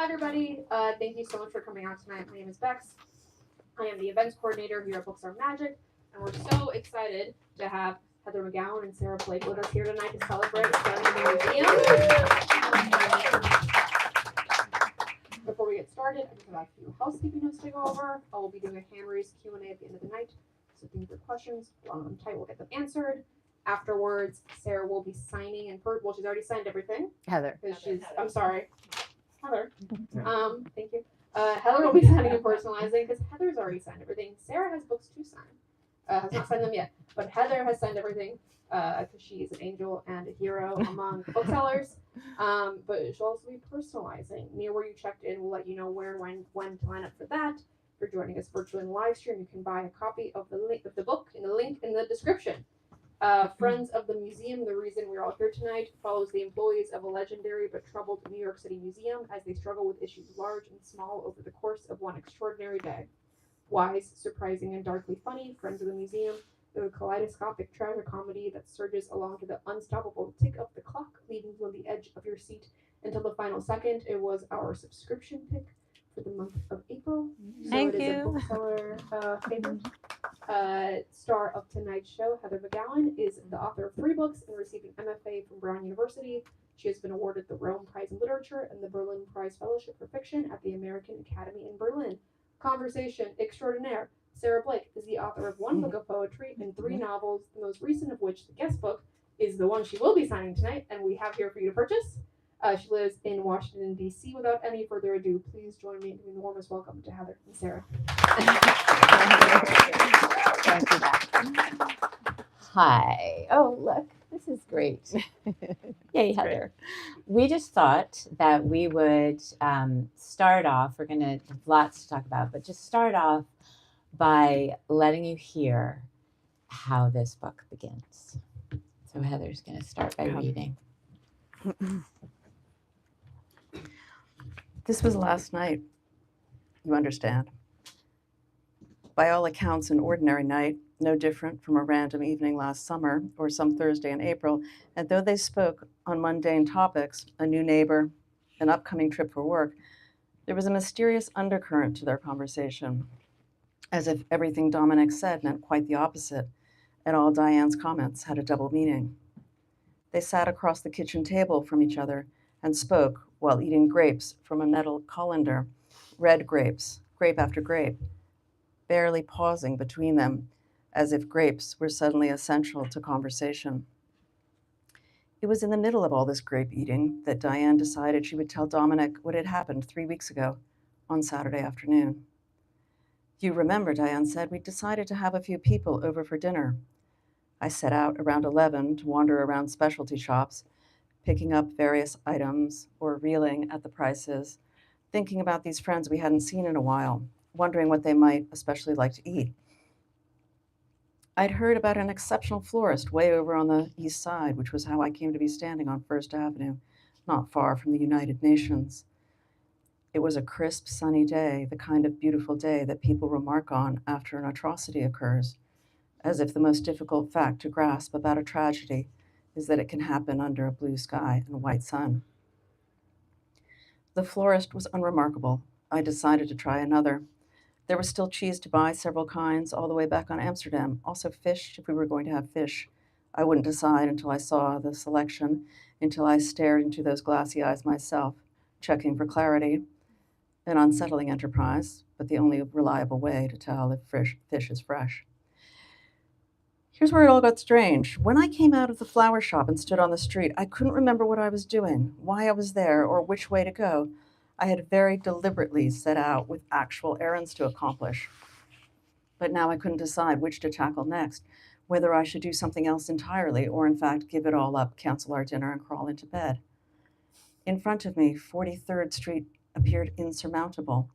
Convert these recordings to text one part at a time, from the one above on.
Hi everybody, thank you so much for coming out tonight. My name is Bex. I am the events coordinator here at Books Are Magic, and we're so excited to have Heather McGowan and Sarah Blake with us here tonight to celebrate starting the museum. Before we get started, I just have a few housekeeping notes to go over. I will be doing a hand raised Q&A at the end of the night, so think of your questions, long them tight, we'll get them answered. Afterwards, Sarah will be signing and well, she's already signed everything. Heather. I'm sorry. Heather. Thank you. Heather will be signing and personalizing because Heather's already signed everything. Sarah has books to sign. Has not signed them yet, but Heather has signed everything because she's an angel and a hero among booksellers. But she'll also be personalizing. Near where you checked in, we'll let you know where and when to line up for that. If you're joining us virtually in the live stream, you can buy a copy of the book in the link in the description. Friends of the Museum, the reason we're all here tonight, follows the employees of a legendary but troubled New York City museum as they struggle with issues large and small over the course of one extraordinary day. Wise, surprising, and darkly funny, Friends of the Museum is a kaleidoscopic treasure comedy that surges along to the unstoppable tick of the clock, leaving you on the edge of your seat until the final second. It was our subscription pick for the month of April. Thank so it you. is a bookseller favorite. Star of tonight's show, Heather McGowan, is the author of 3 books and received an MFA from Brown University. She has been awarded the Rome Prize in Literature and the Berlin Prize Fellowship for Fiction at the American Academy in Berlin. Conversation extraordinaire. Sarah Blake is the author of 1 book of poetry and 3 novels, the most recent of which, the guest book, is the one she will be signing tonight, and we have here for you to purchase. She lives in Washington, D.C. Without any further ado, please join me in giving the warmest welcome to Heather and Sarah. Hi. Oh, look, this is great. Yay, Heather. We just thought that we would start off. We're going to have lots to talk about, but just start off by letting you hear how this book begins. So Heather's going to start by reading. This was last night, you understand. By all accounts, an ordinary night, no different from a random evening last summer or some Thursday in April, and though they spoke on mundane topics, a new neighbor, an upcoming trip for work, there was a mysterious undercurrent to their conversation, as if everything Dominic said meant quite the opposite, and all Diane's comments had a double meaning. They sat across the kitchen table from each other and spoke while eating grapes from a metal colander, red grapes, grape after grape, barely pausing between them, as if grapes were suddenly essential to conversation. It was in the middle of all this grape eating that Diane decided she would tell Dominic what had happened 3 weeks ago on Saturday afternoon. You remember, Diane said, we decided to have a few people over for dinner. I set out around 11 to wander around specialty shops, picking up various items or reeling at the prices, thinking about these friends we hadn't seen in a while, wondering what they might especially like to eat. I'd heard about an exceptional florist way over on the east side, which was how I came to be standing on First Avenue, not far from the United Nations. It was a crisp, sunny day, the kind of beautiful day that people remark on after an atrocity occurs, as if the most difficult fact to grasp about a tragedy is that it can happen under a blue sky and a white sun. The florist was unremarkable. I decided to try another. There was still cheese to buy, several kinds, all the way back on Amsterdam. Also fish, if we were going to have fish. I wouldn't decide until I saw the selection, until I stared into those glassy eyes myself, checking for clarity. An unsettling enterprise, but the only reliable way to tell if fish is fresh. Here's where it all got strange. When I came out of the flower shop and stood on the street, I couldn't remember what I was doing, why I was there, or which way to go. I had very deliberately set out with actual errands to accomplish. But now I couldn't decide which to tackle next, whether I should do something else entirely, or in fact give it all up, cancel our dinner, and crawl into bed. In front of me, 43rd Street appeared insurmountable.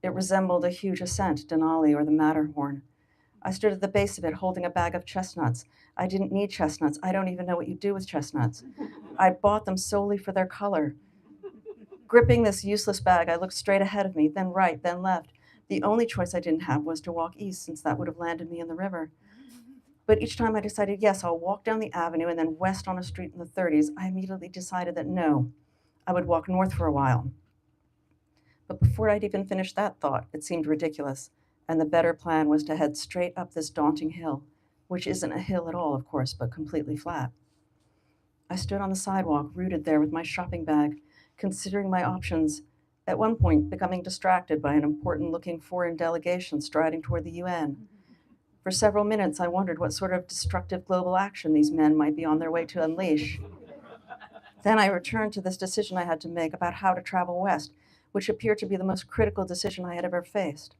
It resembled a huge ascent, Denali or the Matterhorn. I stood at the base of it holding a bag of chestnuts. I didn't need chestnuts. I don't even know what you do with chestnuts. I bought them solely for their color. Gripping this useless bag, I looked straight ahead of me, then right, then left. The only choice I didn't have was to walk east, since that would have landed me in the river. But each time I decided, yes, I'll walk down the avenue and then west on a street in the 30s, I immediately decided that no, I would walk north for a while. But before I'd even finished that thought, it seemed ridiculous, and the better plan was to head straight up this daunting hill, which isn't a hill at all, of course, but completely flat. I stood on the sidewalk, rooted there with my shopping bag, considering my options, at one point becoming distracted by an important-looking foreign delegation striding toward the UN. For several minutes, I wondered what sort of destructive global action these men might be on their way to unleash. Then I returned to this decision I had to make about how to travel west, which appeared to be the most critical decision I had ever faced.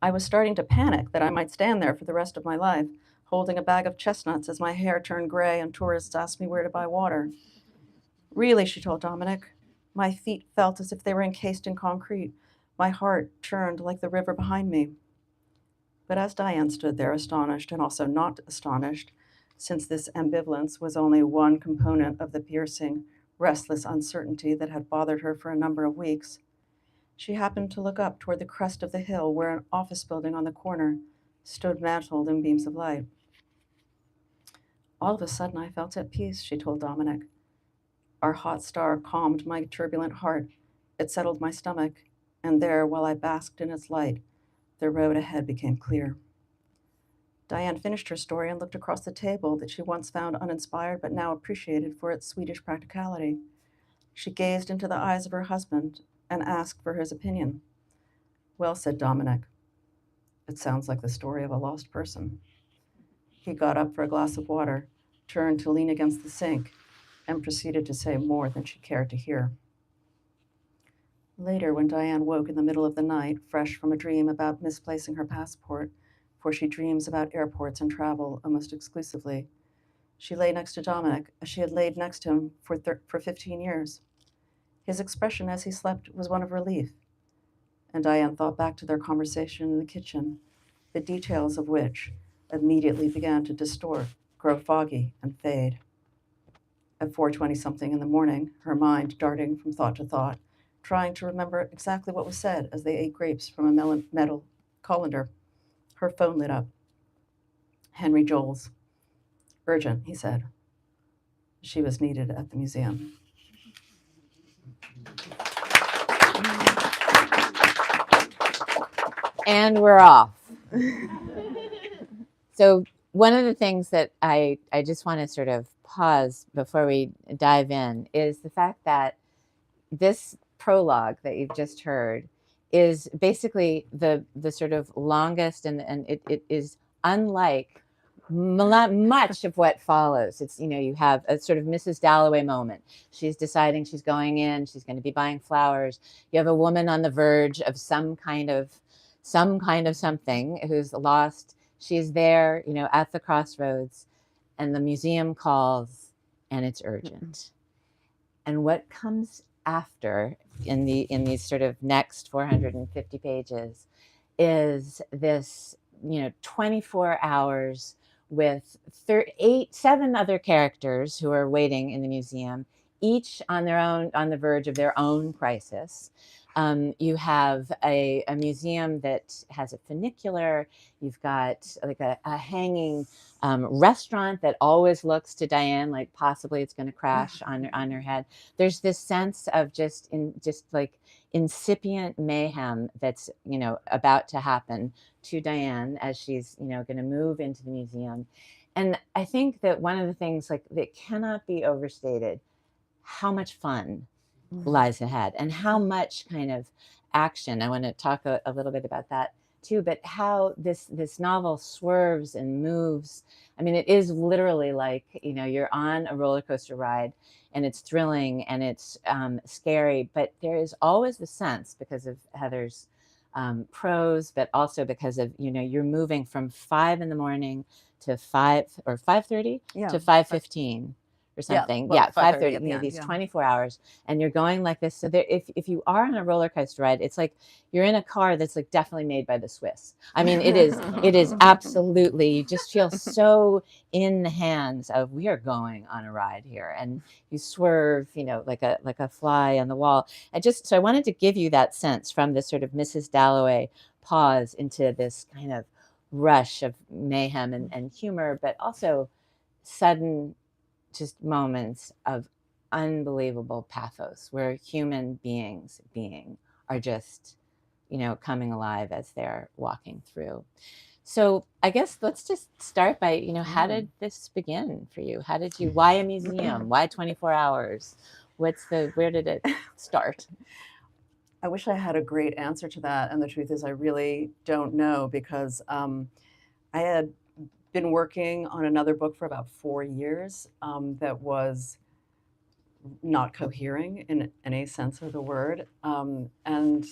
I was starting to panic that I might stand there for the rest of my life, holding a bag of chestnuts as my hair turned gray and tourists asked me where to buy water. Really, she told Dominic, my feet felt as if they were encased in concrete. My heart churned like the river behind me. But as Diane stood there astonished and also not astonished, since this ambivalence was only one component of the piercing, restless uncertainty that had bothered her for a number of weeks, she happened to look up toward the crest of the hill where an office building on the corner stood mantled in beams of light. All of a sudden, I felt at peace, she told Dominic. Our hot star calmed my turbulent heart. It settled my stomach, and there, while I basked in its light, the road ahead became clear. Diane finished her story and looked across the table that she once found uninspired but now appreciated for its Swedish practicality. She gazed into the eyes of her husband and asked for his opinion. Well, said Dominic, it sounds like the story of a lost person. He got up for a glass of water, turned to lean against the sink, and proceeded to say more than she cared to hear. Later, when Diane woke in the middle of the night, fresh from a dream about misplacing her passport, for she dreams about airports and travel almost exclusively, she lay next to Dominic as she had laid next to him for 15 years. His expression as he slept was one of relief, and Diane thought back to their conversation in the kitchen, the details of which immediately began to distort, grow foggy, and fade. At 4:20-something in the morning, her mind darting from thought to thought, trying to remember exactly what was said as they ate grapes from a metal colander, her phone lit up. Henry Joel's. Urgent, he said. She was needed at the museum. And we're off. So one of the things that I just want to sort of pause before we dive in is the fact that this prologue that you've just heard is basically the sort of longest and it is unlike much of what follows. It's, you have a sort of Mrs. Dalloway moment. She's deciding she's going in, she's going to be buying flowers. You have a woman on the verge of some kind of something who's lost. She's there, at the crossroads, and the museum calls, and it's urgent. And what comes after in these sort of next 450 pages is this, 24 hours with 7 other characters who are waiting in the museum, each on the verge of their own crisis. You have a museum that has a funicular. You've got like a hanging restaurant that always looks to Diane like possibly it's going to crash on her head. There's this sense of just like incipient mayhem that's about to happen to Diane as she's going to move into the museum. And I think that one of the things like that cannot be overstated, how much fun lies ahead and how much kind of action. I want to talk a little bit about that too, but how this novel swerves and moves. I mean, it is literally like, you're on a roller coaster ride and it's thrilling and it's scary, but there is always the sense, because of Heather's prose, but also because of, you're moving from 5 in the morning to 5 or 5:30 to 5:15 or something. Yeah, 5:30, these 24 hours, and you're going like this. So there, if you are on a roller coaster ride, it's like you're in a car that's like definitely made by the Swiss. I mean, it is absolutely, you just feel so in the hands of, we are going on a ride here, and you swerve, like a fly on the wall. So I wanted to give you that sense from this sort of Mrs. Dalloway pause into this kind of rush of mayhem and humor, but also sudden just moments of unbelievable pathos where human beings are just, coming alive as they're walking through. So I guess let's just start by, how did this begin for you? Why a museum? Why 24 hours? Where did it start? I wish I had a great answer to that. And the truth is, I really don't know because I had been working on another book for about 4 years that was not cohering in any sense of the word. And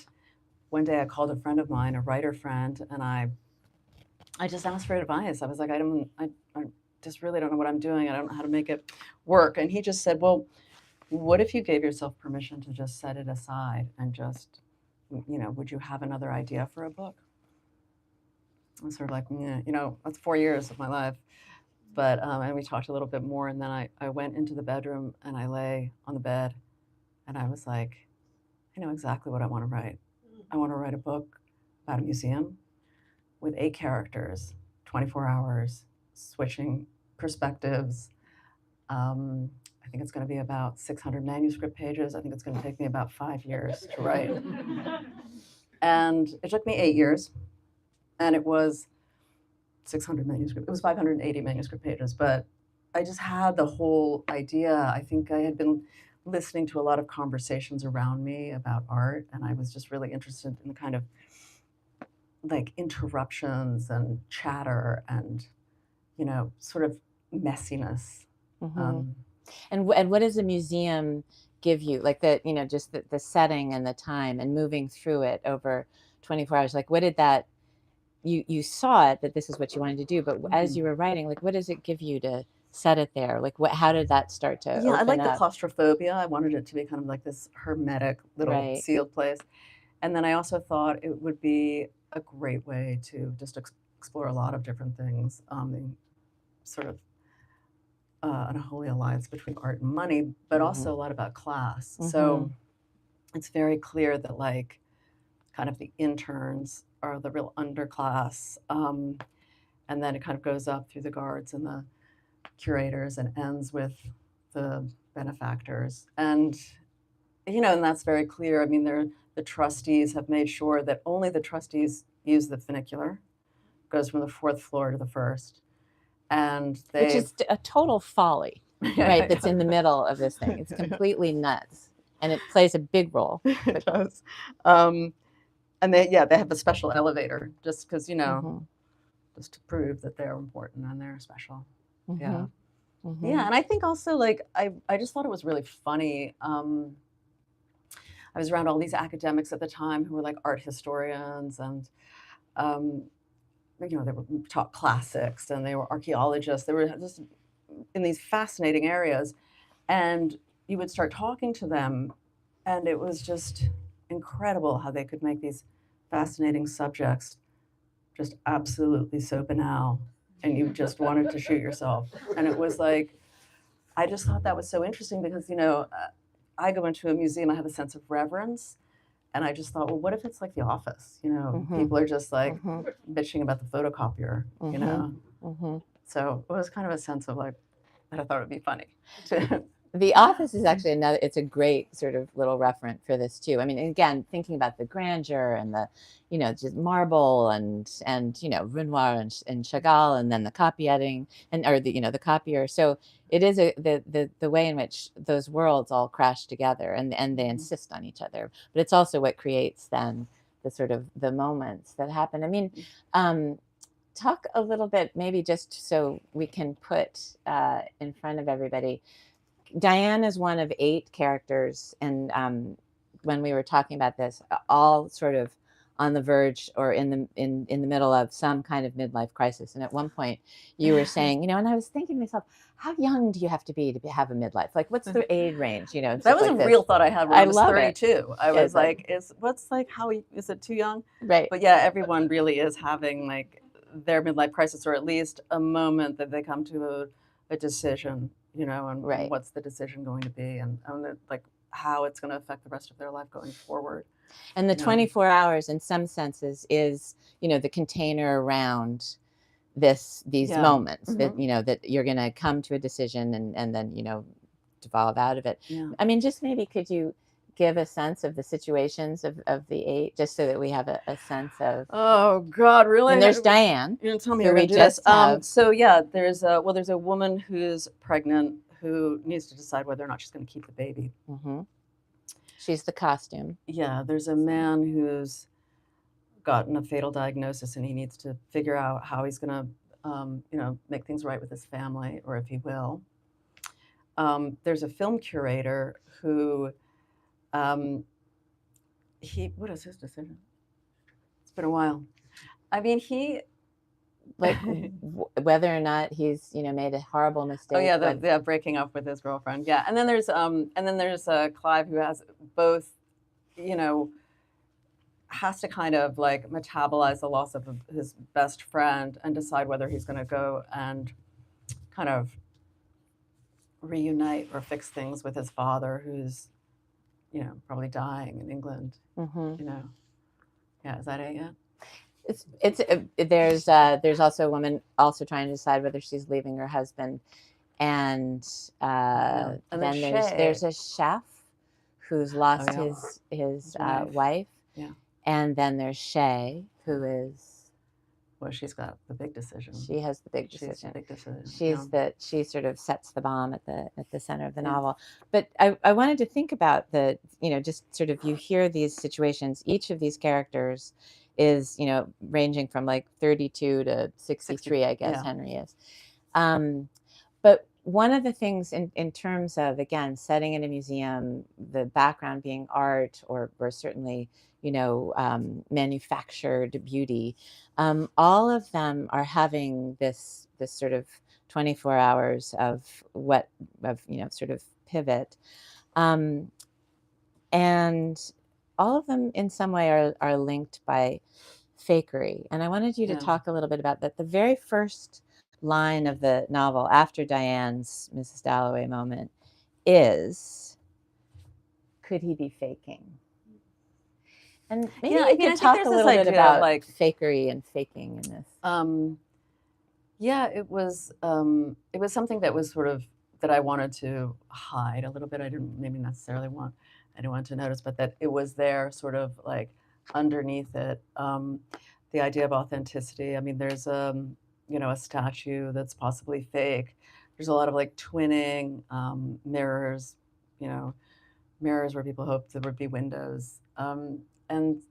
one day I called a friend of mine, a writer friend, and I just asked for advice. I was like, I just really don't know what I'm doing. I don't know how to make it work. And he just said, well, what if you gave yourself permission to just set it aside and just, would you have another idea for a book? I was sort of like, yeah, that's 4 years of my life. But, and we talked a little bit more. And then I went into the bedroom and I lay on the bed and I was like, I know exactly what I want to write. I want to write a book about a museum with 8 characters, 24 hours, switching perspectives. I think it's going to be about 600 manuscript pages. I think it's going to take me about 5 years to write. And it took me 8 years, and it was 600 manuscript. It was 580 manuscript pages, but I just had the whole idea. I think I had been listening to a lot of conversations around me about art, and I was just really interested in kind of like interruptions and chatter and, sort of messiness. Mm-hmm. And what does a museum give you? Like just the setting and the time and moving through it over 24 hours. Like what did that, you saw it that this is what you wanted to do, but as you were writing, like what does it give you to set it there? Like how did that start to open I like the up? claustrophobia. I wanted it to be kind of like this hermetic little sealed place. And then I also thought it would be a great way to just explore a lot of different things, sort of an unholy alliance between art and money, but also a lot about class. So it's very clear that like kind of the interns are the real underclass. And then it kind of goes up through the guards and the curators and ends with the benefactors. And, and that's very clear. I mean, the trustees have made sure that only the trustees use the funicular. It goes from the 4th floor to the 1st. And which is a total folly, right? That's in the middle of this thing. It's completely nuts, and it plays a big role. It does. And they have a special elevator just because just to prove that they're important and they're special. Yeah, and I think also like I just thought it was really funny. I was around all these academics at the time who were like art historians and. They were taught classics and they were archaeologists. They were just in these fascinating areas. And you would start talking to them, and it was just incredible how they could make these fascinating subjects just absolutely so banal. And you just wanted to shoot yourself. And it was like, I just thought that was so interesting because, I go into a museum, I have a sense of reverence. And I just thought, well, what if it's like The Office? People are just like bitching about the photocopier, So it was kind of a sense of like, that I thought it would be funny. The Office is actually it's a great sort of little referent for this too. I mean, again, thinking about the grandeur and the, just marble and Renoir and Chagall, and then the copy editing or the copier. So it is the way in which those worlds all crash together and they insist on each other. But it's also what creates then the sort of the moments that happen. I mean, talk a little bit, maybe just so we can put in front of everybody. Diane is one of 8 characters, and when we were talking about this, all sort of on the verge or in the middle of some kind of midlife crisis. And at one point, you were saying, and I was thinking to myself, how young do you have to have a midlife? Like, what's the age range? And that was a real thought I had when I was 32. I was like, is it too young? Right. But yeah, everyone really is having like their midlife crisis, or at least a moment that they come to a decision. And what's the decision going to be, and like how it's going to affect the rest of their life going forward. And the 24 hours, in some senses, is the container around these moments that that you're going to come to a decision, and then devolve out of it. Yeah. I mean, just maybe could you give a sense of the situations of the 8, just so that we have a sense of. Oh God, really? And there's Diane. You're gonna tell me who you're we gonna do this. just have. So yeah, there's a woman who's pregnant who needs to decide whether or not she's going to keep the baby. Mm-hmm. She's the costume. Yeah, there's a man who's gotten a fatal diagnosis and he needs to figure out how he's going to, make things right with his family, or if he will. There's a film curator who, what is his decision? It's been a while. I mean, he. Like whether or not he's made a horrible mistake. Oh yeah, breaking up with his girlfriend. Yeah, and then there's Clive, who has both, has to kind of like metabolize the loss of his best friend and decide whether he's going to go and kind of reunite or fix things with his father, who's probably dying in England. Mm-hmm. Yeah, is that it yet? There's also a woman also trying to decide whether she's leaving her husband, and And then Shay. there's a chef who's lost yeah. his wife. wife. Yeah. And then there's Shay, who is. Well, she's got the big decision. She has the big She's the decision. big decision. She sort of sets the bomb at the center of the Yeah. novel. But I wanted to think about just sort of, you hear these situations. Each of these characters is ranging from like 32 to 63, I guess. Yeah. Henry is. But one of the things in terms of, again, setting in a museum, the background being art or certainly manufactured beauty, all of them are having this sort of 24 hours of sort of pivot, and all of them in some way are linked by fakery. And I wanted you to talk a little bit about that. The very first line of the novel, after Diane's Mrs. Dalloway moment, is, "Could he be faking?" And maybe you could talk a little bit about like fakery and faking in this. Yeah, it was something that was sort of that I wanted to hide a little bit. I didn't want to notice, but that it was there, sort of like underneath it. The idea of authenticity. I mean, there's a statue that's possibly fake. There's a lot of like twinning, mirrors, mirrors where people hoped there would be windows. And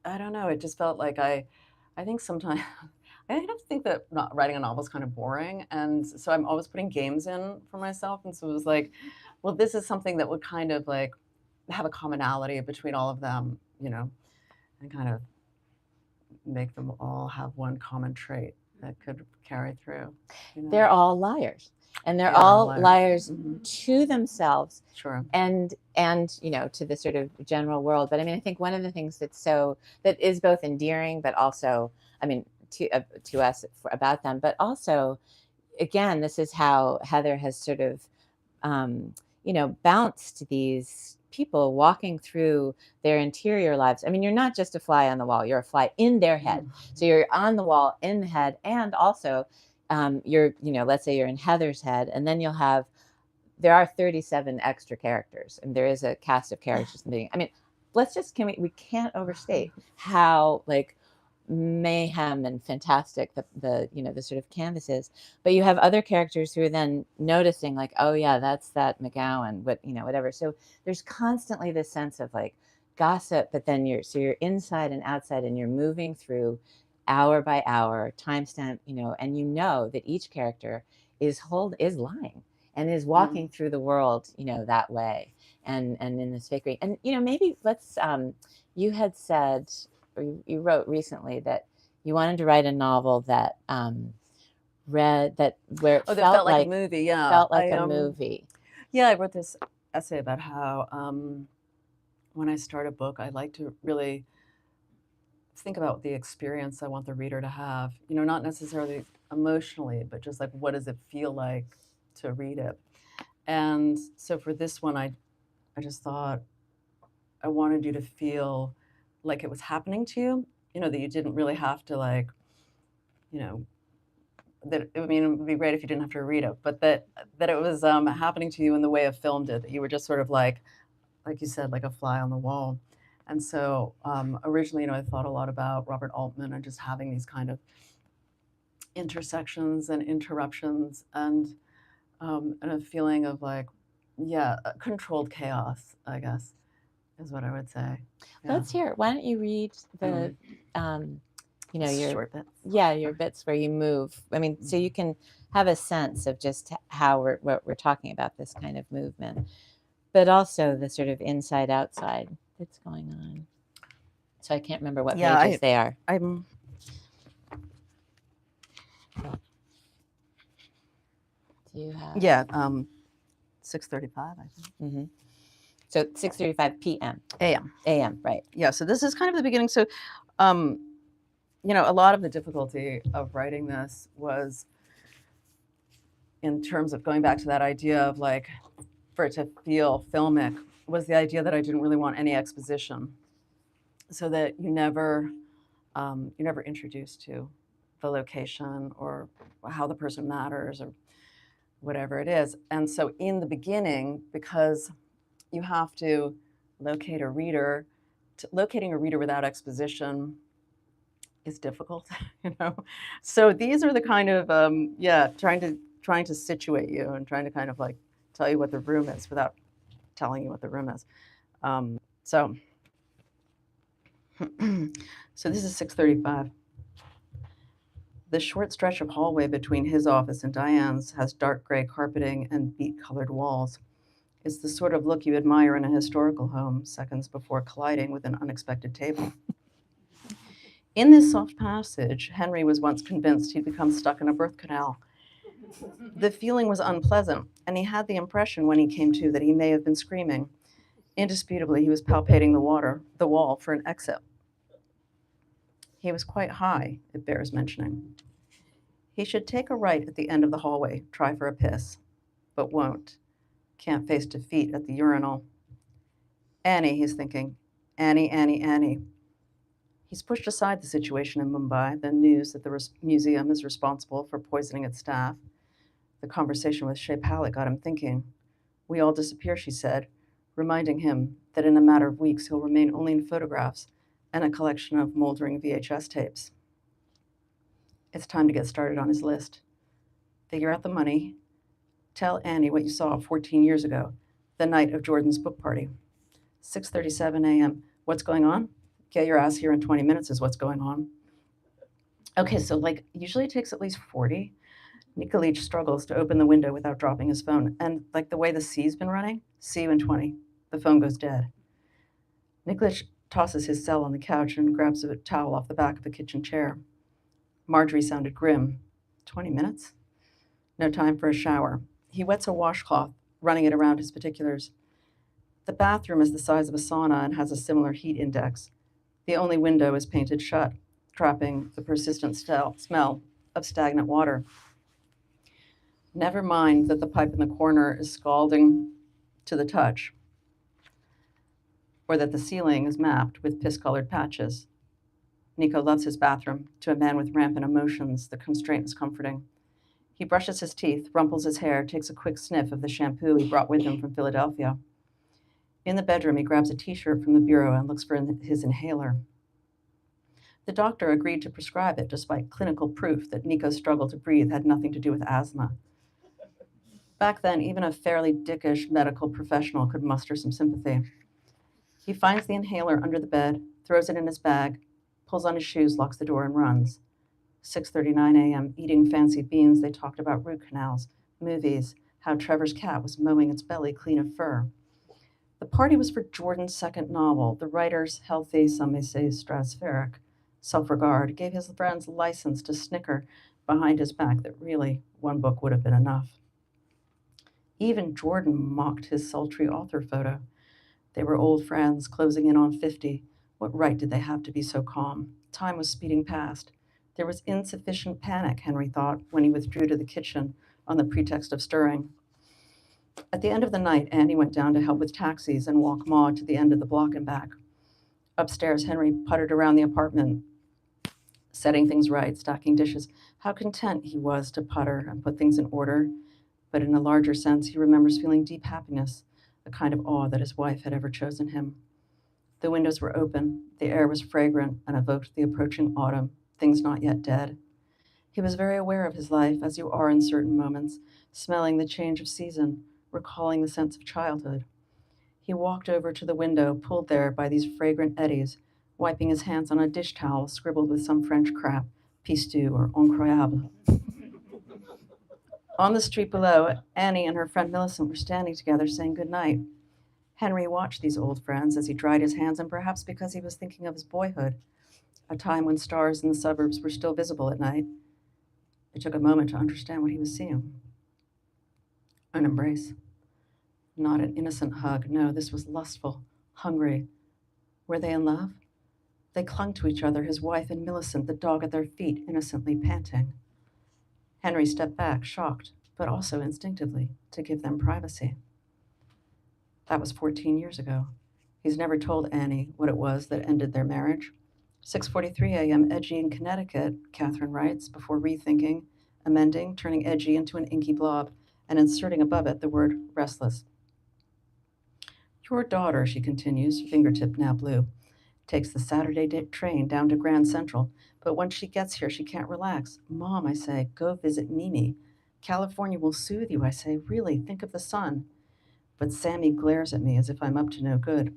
I don't know, it just felt like I think sometimes I think that not writing a novel is kind of boring, and so I'm always putting games in for myself, and so it was like, well, this is something that would kind of like have a commonality between all of them, and kind of make them all have one common trait that could carry through. They're all liars, and they're all liars Mm-hmm. to themselves, Sure, and to the sort of general world. But I mean, I think one of the things that is both endearing, but also, I mean, to us about them, but also, again, this is how Heather has sort of bounced these people walking through their interior lives. I mean, you're not just a fly on the wall, you're a fly in their head. Mm-hmm. So you're on the wall in the head, and also you're, let's say you're in Heather's head, and then there are 37 extra characters, and there is a cast of characters. I mean, we can't overstate how like mayhem and fantastic the sort of canvas is. But you have other characters who are then noticing like, oh yeah, that's that McGowan, whatever. So there's constantly this sense of like gossip, but then you're inside and outside, and you're moving through hour by hour, timestamp, and that each character is lying and is walking through the world, that way, and in this fakery. And maybe let's you had said, or you wrote recently, that you wanted to write a novel that where it felt like a movie. Yeah, felt like a movie. Yeah, I wrote this essay about how when I start a book, I like to really think about the experience I want the reader to have. Not necessarily emotionally, but just like, what does it feel like to read it? And so for this one, I just thought I wanted you to feel like it was happening to you, that you didn't really have to like, that, I mean, it would be great if you didn't have to read it, but that it was happening to you in the way a film did, that you were just sort of like you said, like a fly on the wall. And so originally, I thought a lot about Robert Altman and just having these kind of intersections and interruptions and a feeling of like, controlled chaos, I guess, is what I would say. Yeah. Let's hear it. Why don't you read the, your short bits. your bits where you move. I mean, so you can have a sense of just how what we're talking about, this kind of movement, but also the sort of inside outside that's going on. So I can't remember what pages they are. I'm. Do you have? 6:35, I think. Mm-hmm. So 6:35 p.m. A.m. Right. Yeah. So this is kind of the beginning. So, a lot of the difficulty of writing this was in terms of going back to that idea of like, for it to feel filmic, was the idea that I didn't really want any exposition, so that you're never introduced to the location or how the person matters or whatever it is. And so in the beginning, because you have to locate a reader, locating a reader without exposition is difficult, So these are the kind of trying to situate you and trying to kind of like tell you what the room is without telling you what the room is. So this is 6:35. The short stretch of hallway between his office and Diane's has dark gray carpeting and beet-colored walls. It's the sort of look you admire in a historical home, seconds before colliding with an unexpected table. In this soft passage, Henry was once convinced he'd become stuck in a birth canal. The feeling was unpleasant, and he had the impression when he came to that he may have been screaming. Indisputably, he was palpating the wall for an exit. He was quite high, it bears mentioning. He should take a right at the end of the hallway, try for a piss, but won't. Can't face defeat at the urinal. Annie, he's thinking. Annie. He's pushed aside the situation in Mumbai, the news that the museum is responsible for poisoning its staff. The conversation with Shea Pallet got him thinking. We all disappear, she said, reminding him that in a matter of weeks he'll remain only in photographs and a collection of moldering VHS tapes. It's time to get started on his list. Figure out the money. Tell Annie what you saw 14 years ago, the night of Jordan's book party. 6:37 a.m. What's going on? Get your ass here in 20 minutes is what's going on. Okay, so usually it takes at least 40. Nikolic struggles to open the window without dropping his phone. And the way the C's been running, see you in 20. The phone goes dead. Nikolic tosses his cell on the couch and grabs a towel off the back of a kitchen chair. Marjorie sounded grim. 20 minutes? No time for a shower. He wets a washcloth, running it around his particulars. The bathroom is the size of a sauna and has a similar heat index. The only window is painted shut, trapping the persistent smell of stagnant water. Never mind that the pipe in the corner is scalding to the touch, or that the ceiling is mapped with piss-colored patches. Nico loves his bathroom. To a man with rampant emotions, the constraint is comforting. He brushes his teeth, rumples his hair, takes a quick sniff of the shampoo he brought with him from Philadelphia. In the bedroom, he grabs a T-shirt from the bureau and looks for his inhaler. The doctor agreed to prescribe it despite clinical proof that Nico's struggle to breathe had nothing to do with asthma. Back then, even a fairly dickish medical professional could muster some sympathy. He finds the inhaler under the bed, throws it in his bag, pulls on his shoes, locks the door, and runs. 6:39 a.m., eating fancy beans, they talked about root canals, movies, how Trevor's cat was mowing its belly clean of fur. The party was for Jordan's second novel. The writer's healthy, some may say stratospheric, self-regard gave his friends license to snicker behind his back that really one book would have been enough. Even Jordan mocked his sultry author photo. They were old friends, closing in on 50. What right did they have to be so calm? Time was speeding past. There was insufficient panic, Henry thought, when he withdrew to the kitchen on the pretext of stirring. At the end of the night, Annie went down to help with taxis and walk Maud to the end of the block and back. Upstairs, Henry puttered around the apartment, setting things right, stacking dishes. How content he was to putter and put things in order, but in a larger sense, he remembers feeling deep happiness, a kind of awe that his wife had ever chosen him. The windows were open, the air was fragrant and evoked the approaching autumn, things not yet dead. He was very aware of his life, as you are in certain moments, smelling the change of season, recalling the sense of childhood. He walked over to the window, pulled there by these fragrant eddies, wiping his hands on a dish towel scribbled with some French crap, pistou or incroyable. On the street below, Annie and her friend Millicent were standing together saying good night. Henry watched these old friends as he dried his hands, and perhaps because he was thinking of his boyhood, a time when stars in the suburbs were still visible at night. It took a moment to understand what he was seeing. An embrace. Not an innocent hug. No, this was lustful, hungry. Were they in love? They clung to each other, his wife and Millicent, the dog at their feet, innocently panting. Henry stepped back, shocked, but also instinctively, to give them privacy. That was 14 years ago. He's never told Annie what it was that ended their marriage. 6:43 a.m. Edgy in Connecticut, Catherine writes, before rethinking, amending, turning edgy into an inky blob, and inserting above it the word restless. Your daughter, she continues, fingertip now blue, takes the Saturday train down to Grand Central, but once she gets here, she can't relax. Mom, I say, go visit Mimi. California will soothe you, I say. Really, think of the sun. But Sammy glares at me as if I'm up to no good.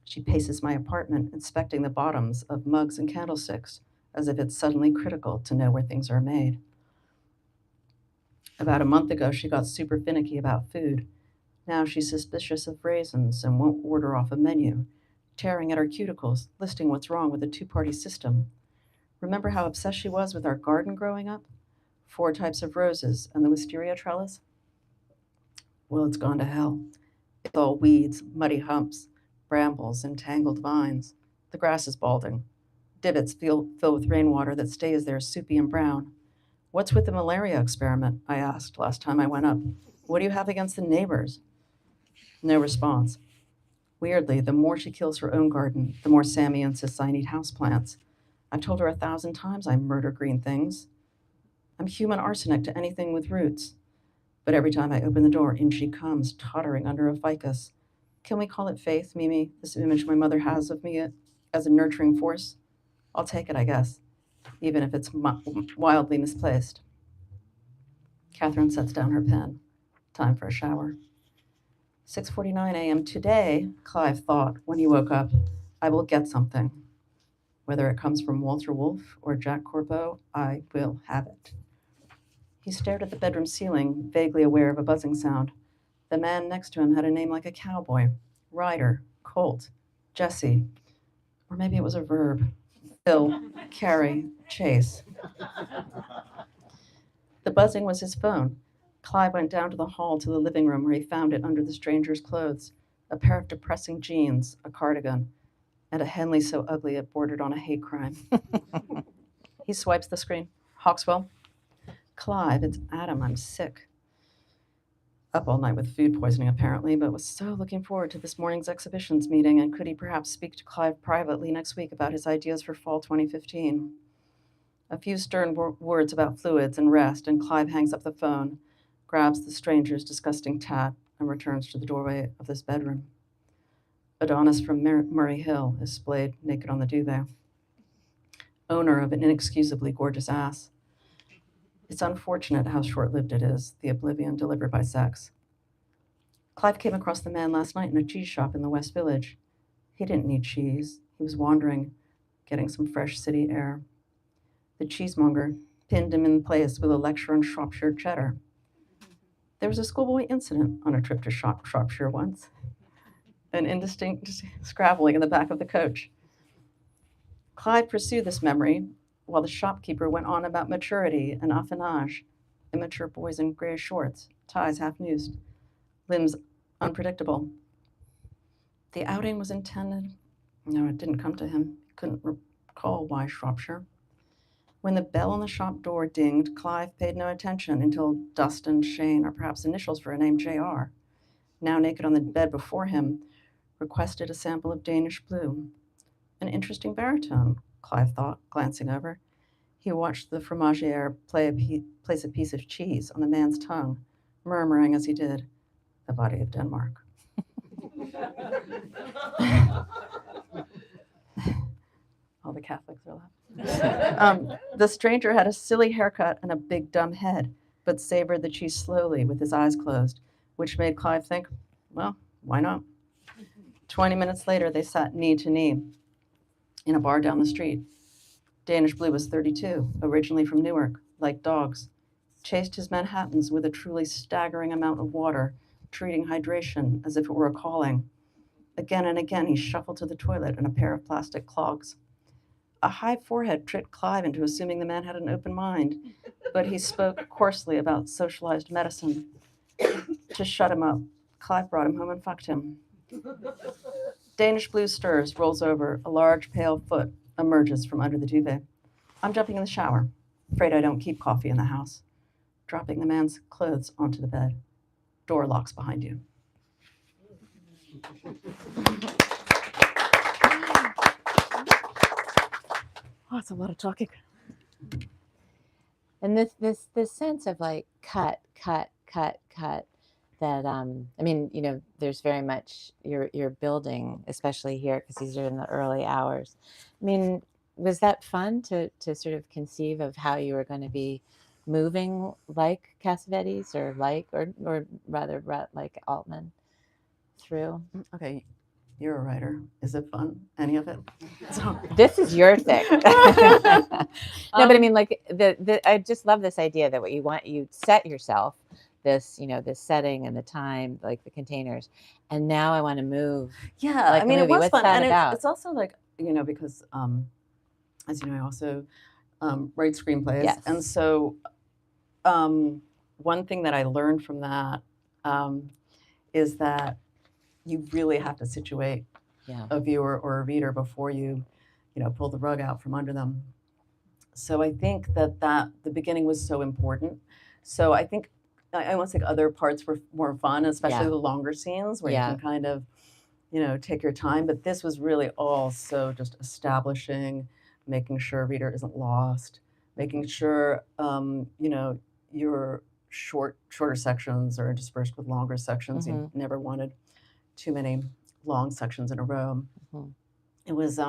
She paces my apartment, inspecting the bottoms of mugs and candlesticks, as if it's suddenly critical to know where things are made. About a month ago, she got super finicky about food. Now she's suspicious of raisins and won't order off a menu, tearing at her cuticles, listing what's wrong with the two-party system. Remember how obsessed she was with our garden growing up? 4 types of roses and the wisteria trellis? Well, it's gone to hell. It's all weeds, muddy humps, brambles, and tangled vines. The grass is balding. Divots filled with rainwater that stays there soupy and brown. What's with the malaria experiment? I asked last time I went up. What do you have against the neighbors? No response. Weirdly, the more she kills her own garden, the more Sammy insists I need houseplants. I've told her 1,000 times I murder green things. I'm human arsenic to anything with roots. But every time I open the door, in she comes, tottering under a ficus. Can we call it faith, Mimi, this image my mother has of me as a nurturing force? I'll take it, I guess, even if it's wildly misplaced. Catherine sets down her pen. Time for a shower. 6:49 a.m. Today, Clive thought when he woke up, I will get something. Whether it comes from Walter Wolfe or Jack Corbeau, I will have it. He stared at the bedroom ceiling, vaguely aware of a buzzing sound. The man next to him had a name like a cowboy. Ryder, Colt, Jesse. Or maybe it was a verb. Bill, carry, chase. The buzzing was his phone. Clive went down to the hall to the living room where he found it under the stranger's clothes, a pair of depressing jeans, a cardigan, and a Henley so ugly it bordered on a hate crime. He swipes the screen. Hawkswell. Clive, it's Adam, I'm sick. Up all night with food poisoning, apparently, but was so looking forward to this morning's exhibitions meeting, and could he perhaps speak to Clive privately next week about his ideas for fall 2015? A few stern words about fluids and rest, and Clive hangs up the phone, grabs the stranger's disgusting tat, and returns to the doorway of this bedroom. Adonis from Murray Hill is splayed naked on the duvet, owner of an inexcusably gorgeous ass. It's unfortunate how short-lived it is, the oblivion delivered by sex. Clive came across the man last night in a cheese shop in the West Village. He didn't need cheese. He was wandering, getting some fresh city air. The cheesemonger pinned him in place with a lecture on Shropshire cheddar. There was a schoolboy incident on a trip to Shropshire once. An indistinct scrabbling in the back of the coach. Clive pursued this memory while the shopkeeper went on about maturity and affinage, immature boys in gray shorts, ties half-noosed, limbs unpredictable. The outing was intended. No, it didn't come to him. He couldn't recall why Shropshire. When the bell on the shop door dinged, Clive paid no attention until Dustin, Shane, or perhaps initials for a name J.R., now naked on the bed before him, requested a sample of Danish blue. An interesting baritone, Clive thought, glancing over. He watched the fromagier place a piece of cheese on the man's tongue, murmuring as he did, "The body of Denmark." All the Catholics are laughing. The stranger had a silly haircut and a big dumb head, but savored the cheese slowly with his eyes closed, which made Clive think, well, why not? 20 minutes later, they sat knee to knee in a bar down the street. Danish Blue was 32, originally from Newark, like dogs. Chased his Manhattans with a truly staggering amount of water, treating hydration as if it were a calling. Again and again, he shuffled to the toilet in a pair of plastic clogs. A high forehead tricked Clive into assuming the man had an open mind, but he spoke coarsely about socialized medicine. To shut him up, Clive brought him home and fucked him. Danish Blue stirs, rolls over. A large, pale foot emerges from under the duvet. I'm jumping in the shower. Afraid I don't keep coffee in the house. Dropping the man's clothes onto the bed. Door locks behind you. Oh, it's a lot of talking. And this sense of like cut that I mean, you know, there's very much you're building, especially here because these are in the early hours. I mean, was that fun to sort of conceive of how you were going to be moving like Cassavetes or rather like Altman through? Okay, you're a writer. Is it fun? Any of it? So. This is your thing. No, but I mean, like I just love this idea that what you want, you set yourself this, you know, this setting and the time, like the containers, and now I want to move. Yeah, like I mean, it was What's fun, that and about? it's also like, you know, because as you know, I also write screenplays, Yes. and so one thing that I learned from that is that you really have to situate a viewer or a reader before you know, pull the rug out from under them. So I think that the beginning was so important. So I think I almost think other parts were more fun, especially the longer scenes where you can kind of, you know, take your time. But this was really all so just establishing, making sure a reader isn't lost, making sure, you know, your shorter sections are interspersed with longer sections. Mm-hmm. You never wanted too many long sections in a row. Mm-hmm. It was,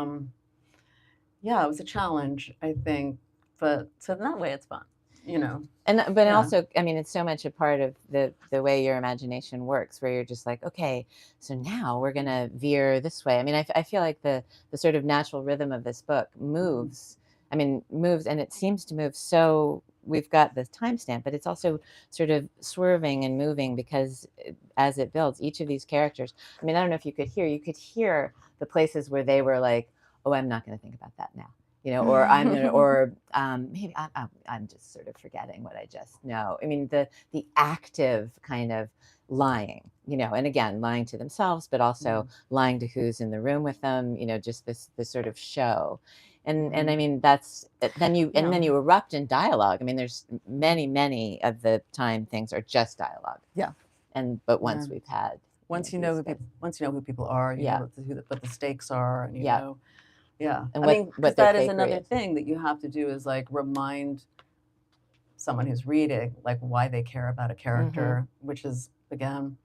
yeah, it was a challenge, I think. But so in that way, it's fun, you know. But also, I mean, it's so much a part of the way your imagination works, where you're just like, okay, so now we're gonna veer this way. I mean, I feel like the sort of natural rhythm of this book moves. I mean, moves, and it seems to move. So we've got the timestamp, but it's also sort of swerving and moving because as it builds, each of these characters. I mean, I don't know if you could hear the places where they were like, oh, I'm not going to think about that now. You know, or I'm gonna, or maybe I'm just sort of forgetting what I just know. I mean, the active kind of lying, you know, and again, lying to themselves, but also lying to who's in the room with them. You know, just this sort of show, and I mean that's then you erupt in dialogue. I mean, there's many of the time things are just dialogue. Yeah, but once we've had once you know who people are, you know what the stakes are, and you know. Yeah, and I mean, because that is another is. thing that you have to do is like remind someone who's reading like why they care about a character, which is again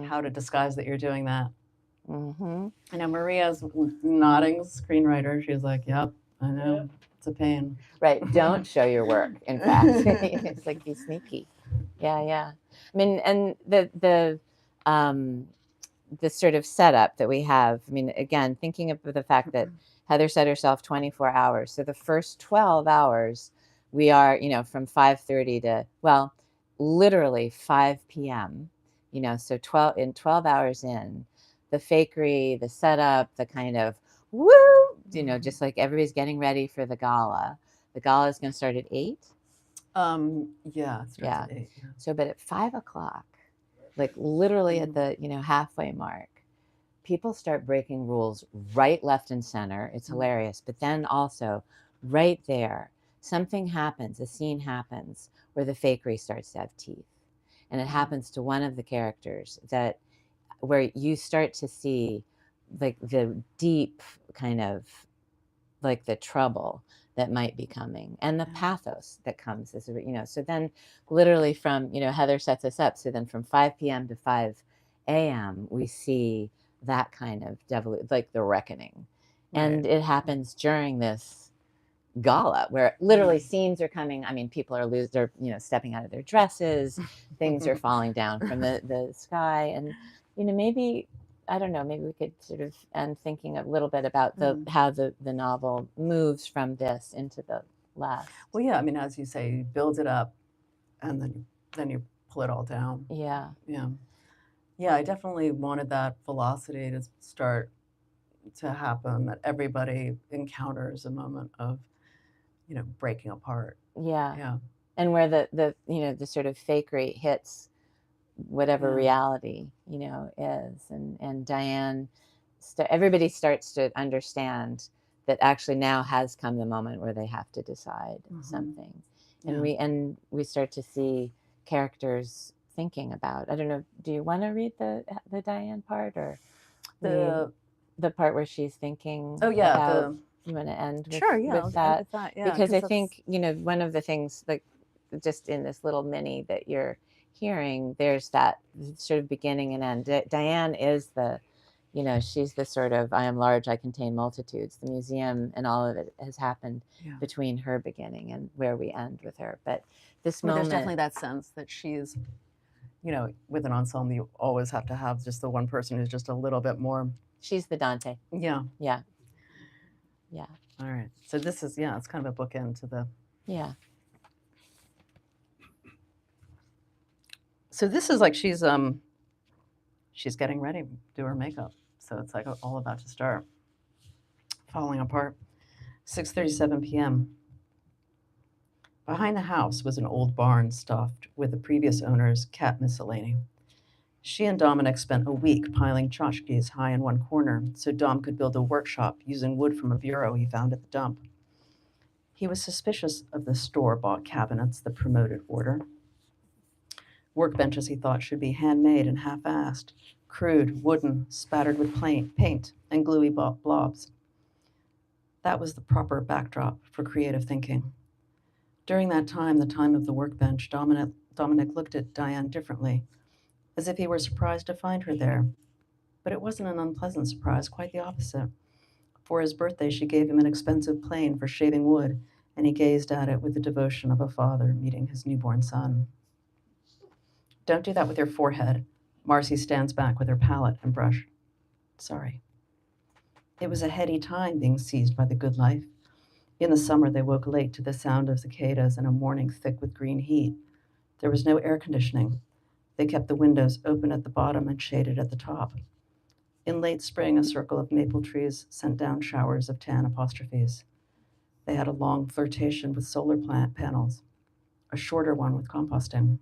how to disguise that you're doing that. I know Maria's nodding, screenwriter. She's like, "Yep, I know, it's a pain." Right, don't show your work. In fact, it's like be sneaky. Yeah. I mean, and the sort of setup that we have. I mean, again, thinking of the fact that Heather set herself 24 hours. So the first 12 hours, we are, you know, from 5:30 to, well, literally 5 p.m., you know, so 12 hours in, the fakery, the setup, the kind of, woo, you know, just like everybody's getting ready for the gala. The gala is going to start at 8. Yeah, it starts at 8. Yeah. So, but at 5 o'clock, like literally at the, you know, halfway mark, people start breaking rules right, left, and center. It's hilarious. But then also right there, something happens, a scene happens where the fakery starts to have teeth. And it happens to one of the characters where you start to see like the deep kind of like the trouble that might be coming, and the pathos that comes as so then literally from Heather sets us up, so then from 5 p.m. to 5 a.m. we see that kind of devil, like the reckoning. And it happens during this gala where literally scenes are coming. I mean, people are they're stepping out of their dresses, things are falling down from the sky, and maybe I don't know, maybe we could sort of end thinking a little bit about how the novel moves from this into the last. Well, yeah, I mean, as you say, you build it up and then you pull it all down. Yeah. I definitely wanted that velocity to start to happen, that everybody encounters a moment of breaking apart. And where the sort of fakery hits whatever reality is, and Diane, everybody starts to understand that actually now has come the moment where they have to decide something, and we start to see characters thinking about. I don't know. Do you want to read the Diane part, or the part where she's thinking? Oh yeah. About, you want to end with, with that? Because I think one of the things, like just in this little mini that you're hearing, there's that sort of beginning and end. Diane is the, she's the sort of I am large, I contain multitudes. The museum and all of it has happened between her beginning and where we end with her. But this moment, there's definitely that sense that she's, with an ensemble, you always have to have just the one person who's just a little bit more. She's the Dante. Yeah. All right. So this is it's kind of a bookend to the. So this is like she's getting ready to do her makeup. So it's like all about to start falling apart. 6:37 p.m. Behind the house was an old barn stuffed with the previous owner's cat miscellany. She and Dominic spent a week piling tchotchkes high in one corner so Dom could build a workshop using wood from a bureau he found at the dump. He was suspicious of the store-bought cabinets that promoted order. Workbenches, he thought, should be handmade and half-assed, crude, wooden, spattered with paint and gluey blobs. That was the proper backdrop for creative thinking. During that time, the time of the workbench, Dominic looked at Diane differently, as if he were surprised to find her there. But it wasn't an unpleasant surprise, quite the opposite. For his birthday, she gave him an expensive plane for shaving wood, and he gazed at it with the devotion of a father meeting his newborn son. Don't do that with your forehead. Marcy stands back with her palette and brush. Sorry. It was a heady time being seized by the good life. In the summer, they woke late to the sound of cicadas and a morning thick with green heat. There was no air conditioning. They kept the windows open at the bottom and shaded at the top. In late spring, a circle of maple trees sent down showers of tan apostrophes. They had a long flirtation with solar plant panels, a shorter one with composting.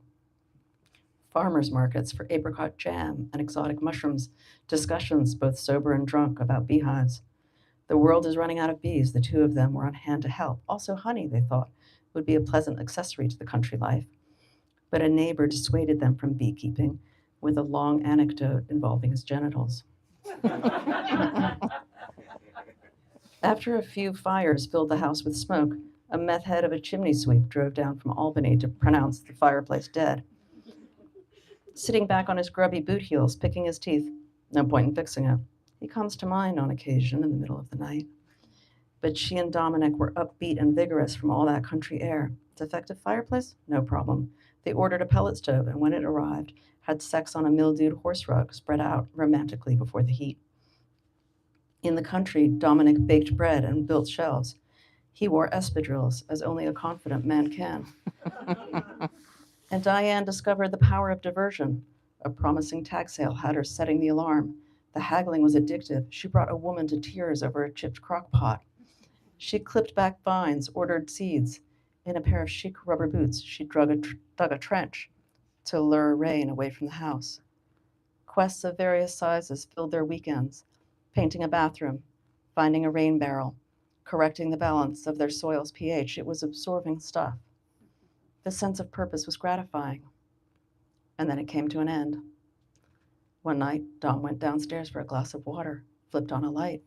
Farmers markets for apricot jam and exotic mushrooms, discussions, both sober and drunk, about beehives. The world is running out of bees. The two of them were on hand to help. Also honey, they thought, would be a pleasant accessory to the country life. But a neighbor dissuaded them from beekeeping with a long anecdote involving his genitals. After a few fires filled the house with smoke, a meth head of a chimney sweep drove down from Albany to pronounce the fireplace dead. Sitting back on his grubby boot heels, picking his teeth, no point in fixing it. He comes to mind on occasion in the middle of the night. But she and Dominic were upbeat and vigorous from all that country air. Defective fireplace? No problem. They ordered a pellet stove, and when it arrived, had sex on a mildewed horse rug spread out romantically before the heat. In the country, Dominic baked bread and built shelves. He wore espadrilles, as only a confident man can. And Diane discovered the power of diversion. A promising tag sale had her setting the alarm. The haggling was addictive. She brought a woman to tears over a chipped crock pot. She clipped back vines, ordered seeds. In a pair of chic rubber boots, she dug a trench to lure rain away from the house. Quests of various sizes filled their weekends, painting a bathroom, finding a rain barrel, correcting the balance of their soil's pH. It was absorbing stuff. The sense of purpose was gratifying. And then it came to an end. One night, Dom went downstairs for a glass of water, flipped on a light,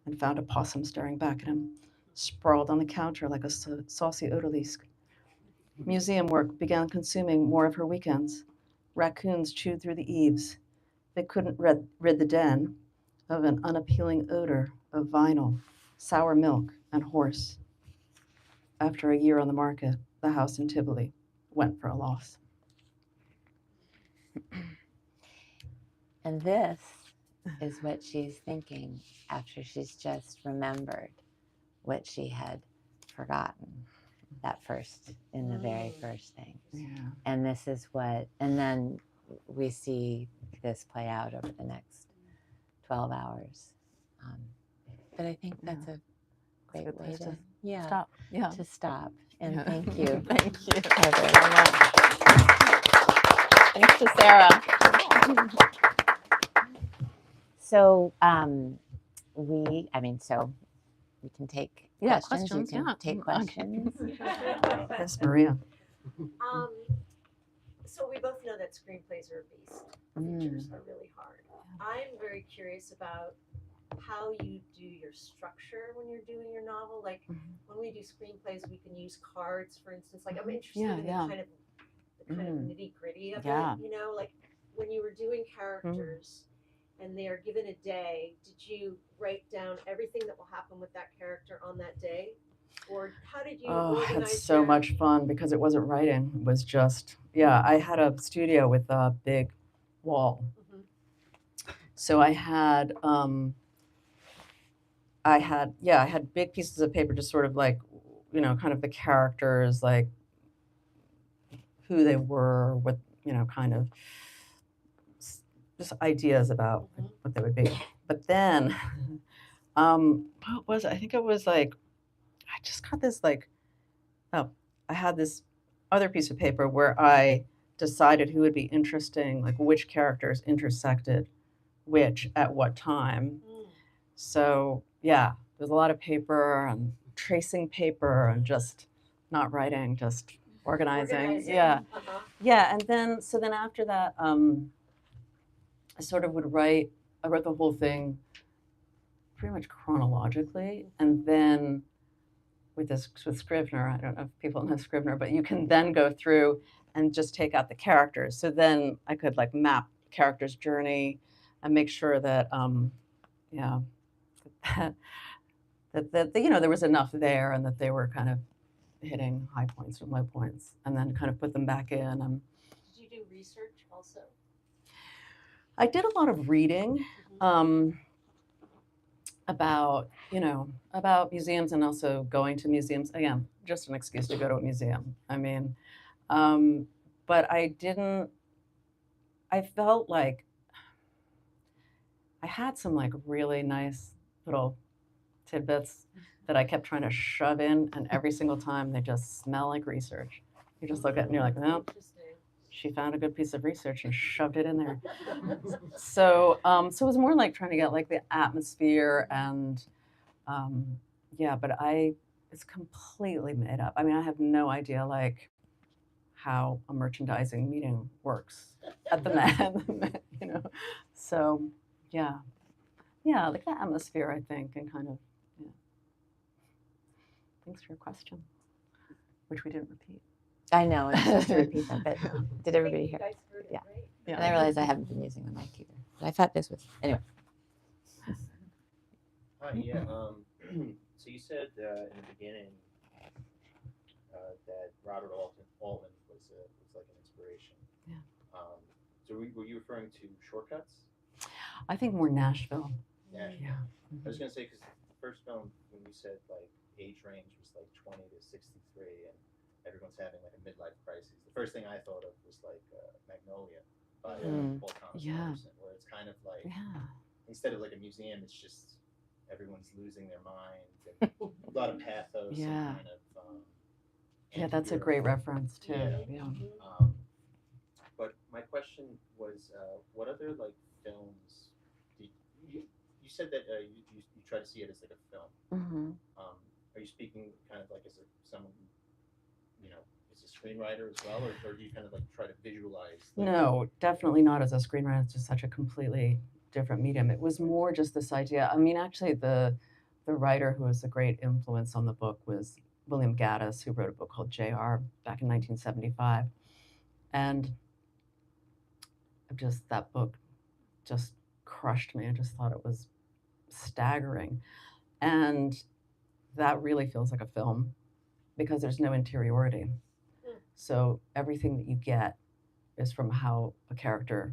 and found a possum staring back at him. sprawled on the counter like a saucy odalisque. Museum work began consuming more of her weekends. Raccoons chewed through the eaves. They couldn't rid the den of an unappealing odor of vinyl, sour milk, and horse. After a year on the market, the house in Tivoli went for a loss. And this is what she's thinking after she's just remembered what she had forgotten that first, in the very first thing. Yeah. And this is what, and then we see this play out over the next 12 hours. But I think that's a great good way place to to Stop. Yeah. to stop. And Yeah. thank you. Thank you. Heather, very much. Thanks to Sarah. So so we can take Yeah, questions. questions, You can yeah. take Okay. questions. Yes, Maria. So we both know that screenplays are a beast. Features are really hard. I'm very curious about how you do your structure when you're doing your novel. Like when we do screenplays, we can use cards, for instance. Like I'm interested in the kind of nitty gritty of it. You know, like when you were doing characters and they are given a day, did you write down everything that will happen with that character on that day? Or how did you organize That's so much fun because it wasn't writing. It was just, I had a studio with a big wall. So I had big pieces of paper, just sort of like, kind of the characters, like who they were, what, kind of just ideas about what they would be. But then, what was it? I think it was like, I just got this I had this other piece of paper where I decided who would be interesting, like which characters intersected which at what time. So there's a lot of paper and tracing paper and just not writing, just organizing. Yeah. And then after that, I sort of would write. I wrote the whole thing pretty much chronologically, and then with Scrivener, I don't know if people know Scrivener, but you can then go through and just take out the characters. So then I could like map the character's journey and make sure that that there was enough there and that they were kind of hitting high points and low points, and then kind of put them back in. Did you do research also? I did a lot of reading about museums, and also going to museums. Again, just an excuse to go to a museum. I mean, but I felt like I had some like really nice little tidbits that I kept trying to shove in, and every single time they just smell like research. You just look at it and you're like, no, she found a good piece of research and shoved it in there. So it was more like trying to get like the atmosphere and but it's completely made up. I mean, I have no idea like how a merchandising meeting works at the Met, So like the atmosphere, I think, and kind of Thanks for your question, which we didn't repeat. I know, I'm supposed to repeat that, but did everybody hear? Yeah. And I realized I haven't been using the mic either. But I thought this was, anyway. Hi, so you said in the beginning that Robert Altman was like an inspiration. Yeah. So were you referring to Shortcuts? I think more Nashville. Nashville. Yeah. I was gonna say, because the first film, when you said like age range was like 20 to 63, and everyone's having like a midlife crisis, the first thing I thought of was like Magnolia by Paul Thomas Anderson, where it's kind of like instead of like a museum, it's just everyone's losing their mind and a lot of pathos. And kind of, that's a great reference too. Yeah. But my question was, what other like films? You said that you try to see it as like a film. Mm-hmm. Are you speaking kind of like as someone as a screenwriter as well, or do you kind of like try to visualize? No, definitely not as a screenwriter. It's just such a completely different medium. It was more just this idea. I mean, actually, the the writer who was a great influence on the book was William Gaddis, who wrote a book called J.R. back in 1975. And that book just crushed me. I just thought it was staggering. And that really feels like a film because there's no interiority. So everything that you get is from how a character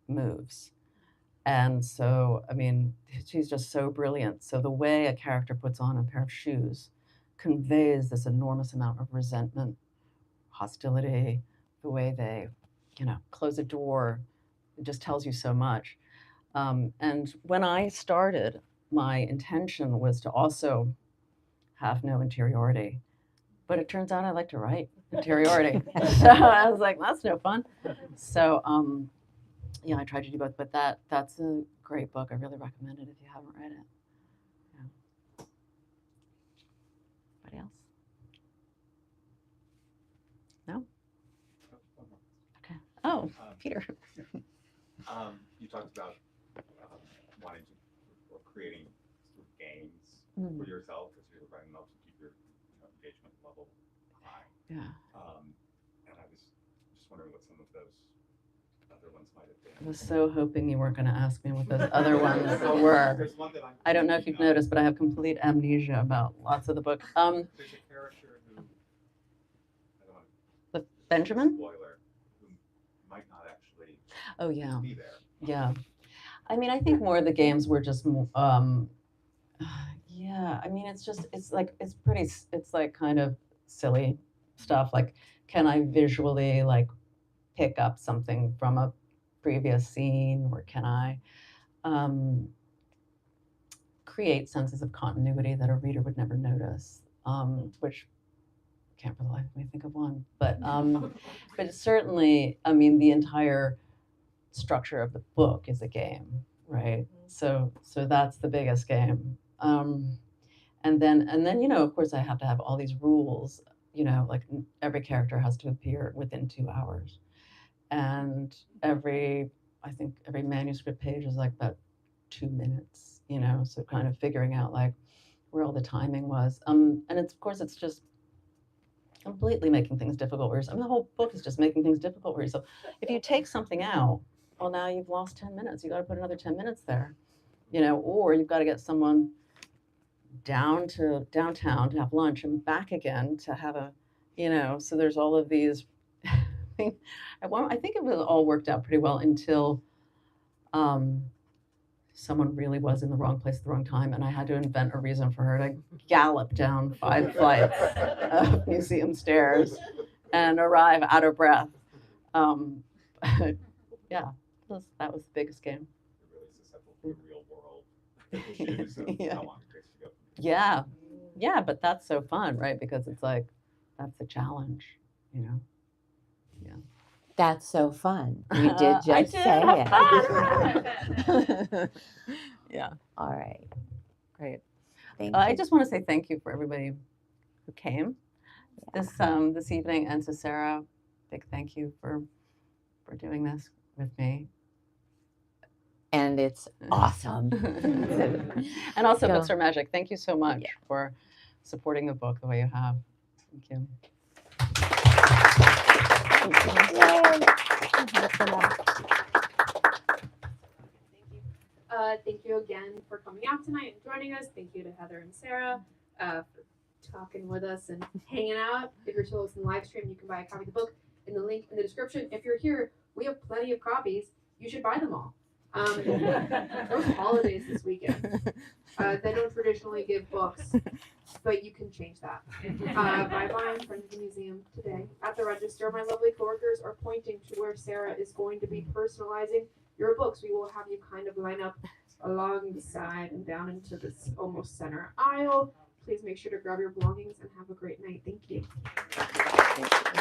moves. And so, I mean, she's just so brilliant. So the way a character puts on a pair of shoes conveys this enormous amount of resentment, hostility, the way they, close a door, it just tells you so much. And when I started, my intention was to also have no interiority. But it turns out I like to write interiority. So I was like, that's no fun. So I tried to do both. But that's a great book. I really recommend it if you haven't read it. Yeah. Anybody else? No? Okay. Oh, Peter. You talked about wanting to, or creating sort of games for yourself as you're writing them up to keep your engagement level high. Yeah. And I was just wondering what some of those other ones might have been. I was so hoping you weren't going to ask me what those other ones were. There's one that I don't know if you've noticed, but I have complete amnesia about lots of the book. There's a character who, I don't want The Benjamin? spoiler, who might not actually Oh, yeah. be there. Yeah. I mean, I think more of the games were just, yeah, I mean, it's like kind of silly stuff. Like, can I visually like pick up something from a previous scene, or can I create senses of continuity that a reader would never notice? Which I can't for the life of me think of one, but certainly, I mean, the entire structure of the book is a game, right? So that's the biggest game. And then of course I have to have all these rules, like every character has to appear within 2 hours, and I think every manuscript page is like about 2 minutes, so kind of figuring out like where all the timing was, and it's just completely making things difficult. The whole book is just making things difficult for you. So if you take something out, well, now you've lost 10 minutes. You got to put another 10 minutes there, or you've got to get someone down to downtown to have lunch and back again to have so there's all of these. I think it was all worked out pretty well until someone really was in the wrong place at the wrong time, and I had to invent a reason for her to gallop down 5 flights of museum stairs and arrive out of breath. Yeah. That was the biggest game. It really is susceptible to the real world issues of Yeah. how long it takes to go. Yeah, but that's so fun, right? Because it's like, that's a challenge, That's so fun. You did I just did. say it. Yeah, All right. great. Thank I you. just want to say thank you for everybody who came this evening, and to Sarah, big thank you for doing this with me. And it's awesome. And also Go. Books Are Magic. Thank you so much Yeah. for supporting the book the way you have. Thank you. Thank you again for coming out tonight and joining us. Thank you to Heather and Sarah for talking with us and hanging out. If you're still listening live stream, you can buy a copy of the book in the link in the description. If you're here, we have plenty of copies. You should buy them all. Those holidays this weekend. They don't traditionally give books, but you can change that by buying from the museum today. At the register, my lovely coworkers are pointing to where Sarah is going to be personalizing your books. We will have you kind of line up along the side and down into this almost center aisle. Please make sure to grab your belongings and have a great night. Thank you.